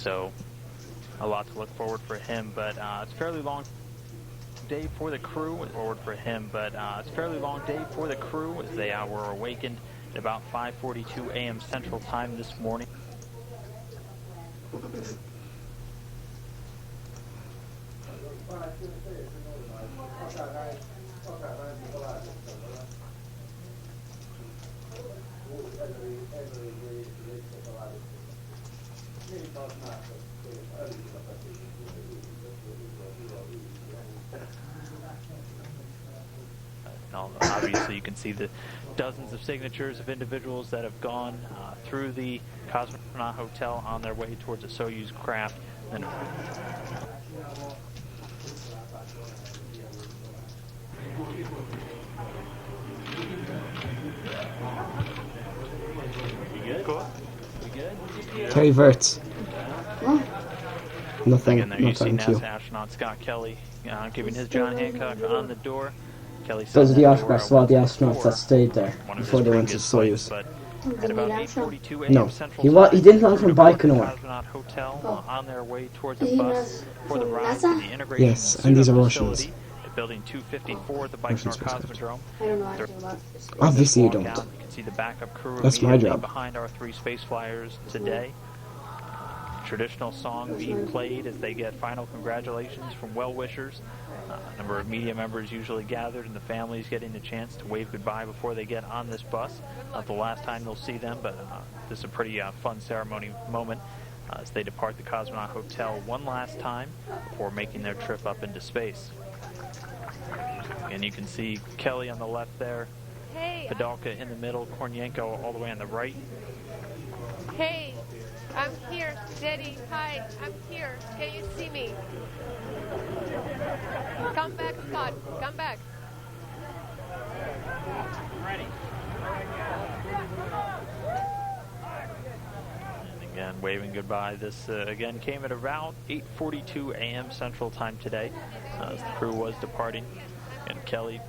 So a lot to look forward for him, but it's a fairly long day for the crew. It's a fairly long day for the crew as they were awakened at about 5:42 a.m. Central Time this morning. Obviously, you can see the dozens of signatures of individuals that have gone through the Cosmonaut Hotel on their way towards the Soyuz craft. And you good? Cool. You good? Terry Verts. Nothing. Again, there you Not see talking to you. NASA astronaut Scott Kelly giving his John Hancock on the door. Kelly Those are the said autographs of all the astronauts that stayed there before they went to Soyuz. But at about 8:42 a.m. No, Central he didn't land from Baikonur. Cosmonaut Hotel on their way towards the bus for the ride to the integration Yes, and these are Russians. facility at Building 254 at the Baikonur Cosmodrome. I don't know anything about this. Obviously you don't. You can see the backup crew That's my immediately job. behind our three space flyers today. Traditional song being played as they get final congratulations from well-wishers. A number of media members usually gathered, and the families getting the chance to wave goodbye before they get on this bus. Not the last time they'll see them, but this is a pretty fun ceremony moment as they depart the Cosmonaut Hotel one last time before making their trip up into space. And you can see Kelly on the left there, Padalka in the middle, Kornienko all the way on the right. Hey, I'm here, Daddy. Hi, I'm here. Can you see me? Come back, Scott. Come back. Ready. And again, waving goodbye. This again came at about 8:42 a.m. Central Time today as the crew was departing. And Kelly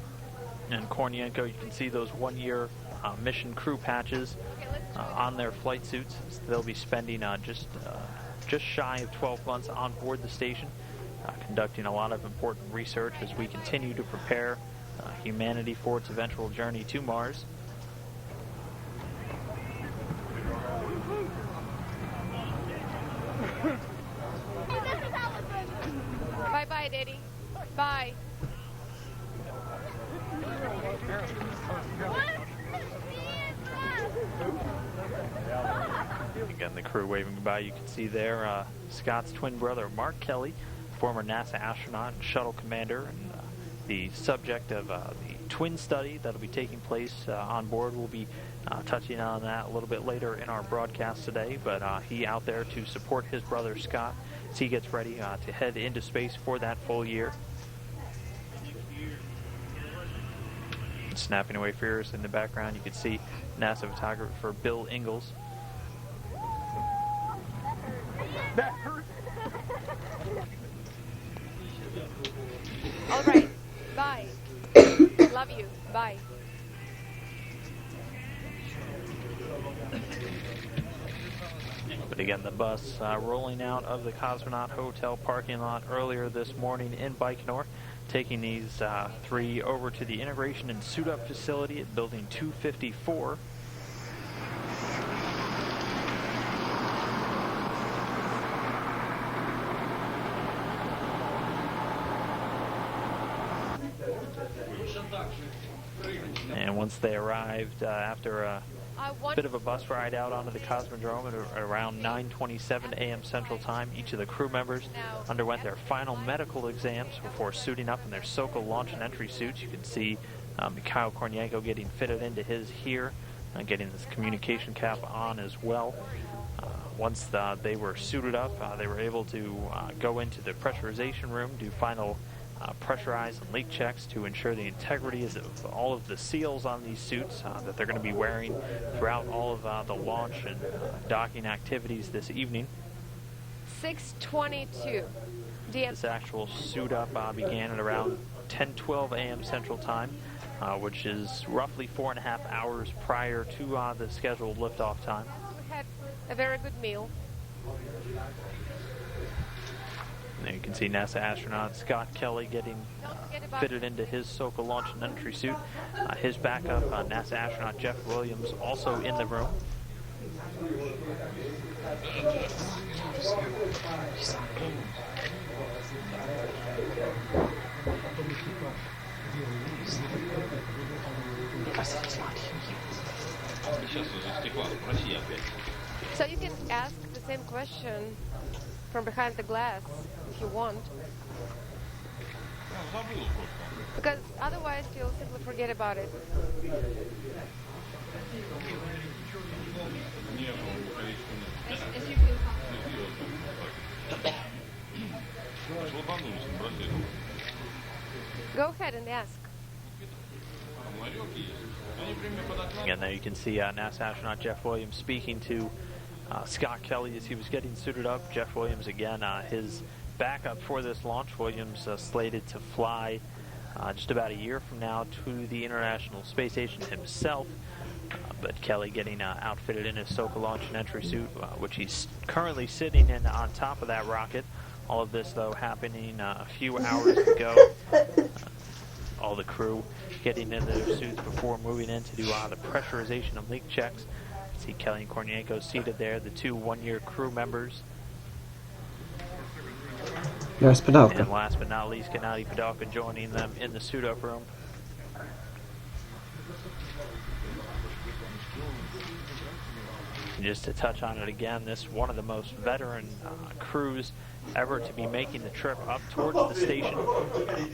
and Kornienko, you can see those one-year mission crew patches on their flight suits. So they'll be spending just shy of 12 months on board the station, conducting a lot of important research as we continue to prepare humanity for its eventual journey to Mars. Bye-bye, Daddy. Bye. Again, the crew waving goodbye. You can see there Scott's twin brother, Mark Kelly, former NASA astronaut and shuttle commander, and the subject of the twin study that'll be taking place on board. We'll be touching on that a little bit later in our broadcast today, but he out there to support his brother Scott as he gets ready to head into space for that full year. Snapping away fierce in the background, you can see NASA photographer Bill Ingalls. All right. Bye. Love you. Bye. But again, the bus rolling out of the Cosmonaut Hotel parking lot earlier this morning in Baikonur, taking these three over to the integration and suit-up facility at Building 254. And once they arrived, after a bit of a bus ride out onto the Cosmodrome at around 9:27 a.m. Central Time, each of the crew members underwent their final medical exams before suiting up in their Sokol launch and entry suits. You can see Mikhail Kornienko getting fitted into his here, getting this communication cap on as well. Once they were suited up, they were able to go into the pressurization room, do final pressurize and leak checks to ensure the integrity of all of the seals on these suits that they're going to be wearing throughout all of the launch and docking activities this evening. 6:22. This actual suit up began at around 10:12 a.m. Central Time, which is roughly 4.5 hours prior to the scheduled liftoff time. We had a very good meal. And you can see NASA astronaut Scott Kelly getting fitted into his SOCA launch and entry suit. His backup, NASA astronaut Jeff Williams, also in the room. So you can ask the same question from behind the glass if you want. Because otherwise you'll simply forget about it. Go ahead and ask. Again, there you can see NASA astronaut Jeff Williams speaking to Scott Kelly as he was getting suited up. Jeff Williams, again, his backup for this launch. Williams slated to fly just about a year from now to the International Space Station himself. But Kelly getting outfitted in his SOCA launch and entry suit, which he's currently sitting in on top of that rocket. All of this, though, happening a few hours ago. All the crew getting in their suits before moving in to do the pressurization and leak checks. See Kelly and Kornienko seated there, the two one-year crew members. There's Padalka. And last but not least, Gennady Padalka joining them in the suit-up room. And just to touch on it again, this one of the most veteran crews ever to be making the trip up towards the station.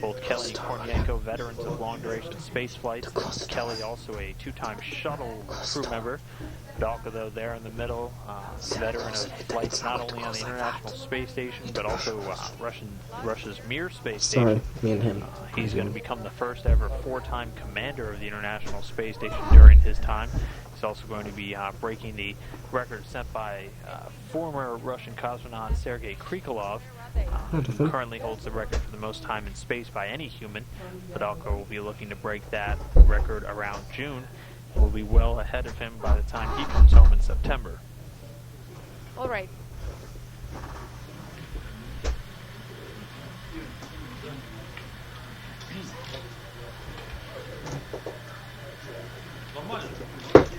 Both Kelly and Kornienko, veterans of long-duration space flights. Kelly also a two-time shuttle crew member. Padalka, though, there in the middle, veteran of flights not only on the International Space Station, but also Russia's Mir space station. Sorry, me and him. He's going to become the first ever four-time commander of the International Space Station during his time. He's also going to be breaking the record set by former Russian cosmonaut Sergei Krikalev, who currently holds the record for the most time in space by any human. Padalka will be looking to break that record around June. Will be well ahead of him by the time he comes home in September. All right.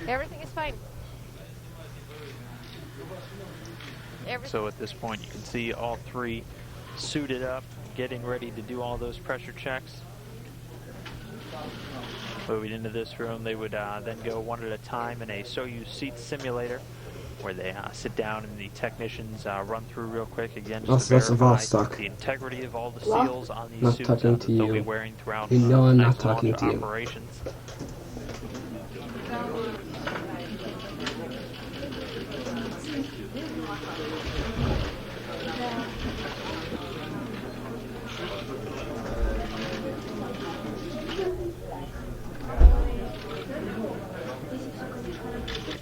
Everything is fine. So at this point, you can see all three suited up, getting ready to do all those pressure checks. Moving into this room, they would then go one at a time in a Soyuz seat simulator, where they sit down and the technicians run through real quick again just to verify the integrity of all the seals on these suits that they'll be wearing throughout launch operations.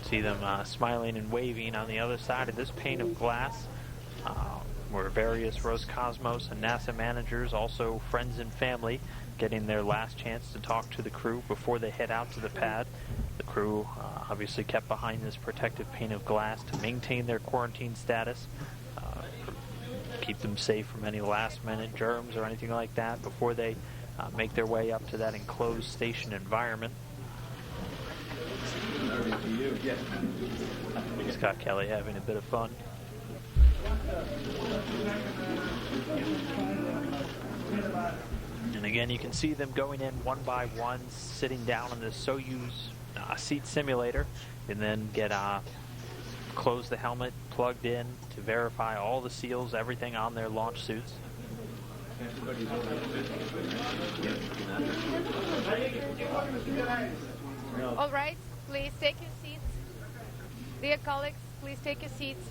See them smiling and waving on the other side of this pane of glass, where various Roscosmos and NASA managers, also friends and family, getting their last chance to talk to the crew before they head out to the pad. The crew obviously kept behind this protective pane of glass to maintain their quarantine status, keep them safe from any last-minute germs or anything like that before they make their way up to that enclosed station environment. Scott Kelly having a bit of fun. And again, you can see them going in one by one, sitting down in the Soyuz seat simulator, and then get close the helmet, plugged in to verify all the seals, everything on their launch suits. All right, please take your seats. Dear colleagues, please take your seats.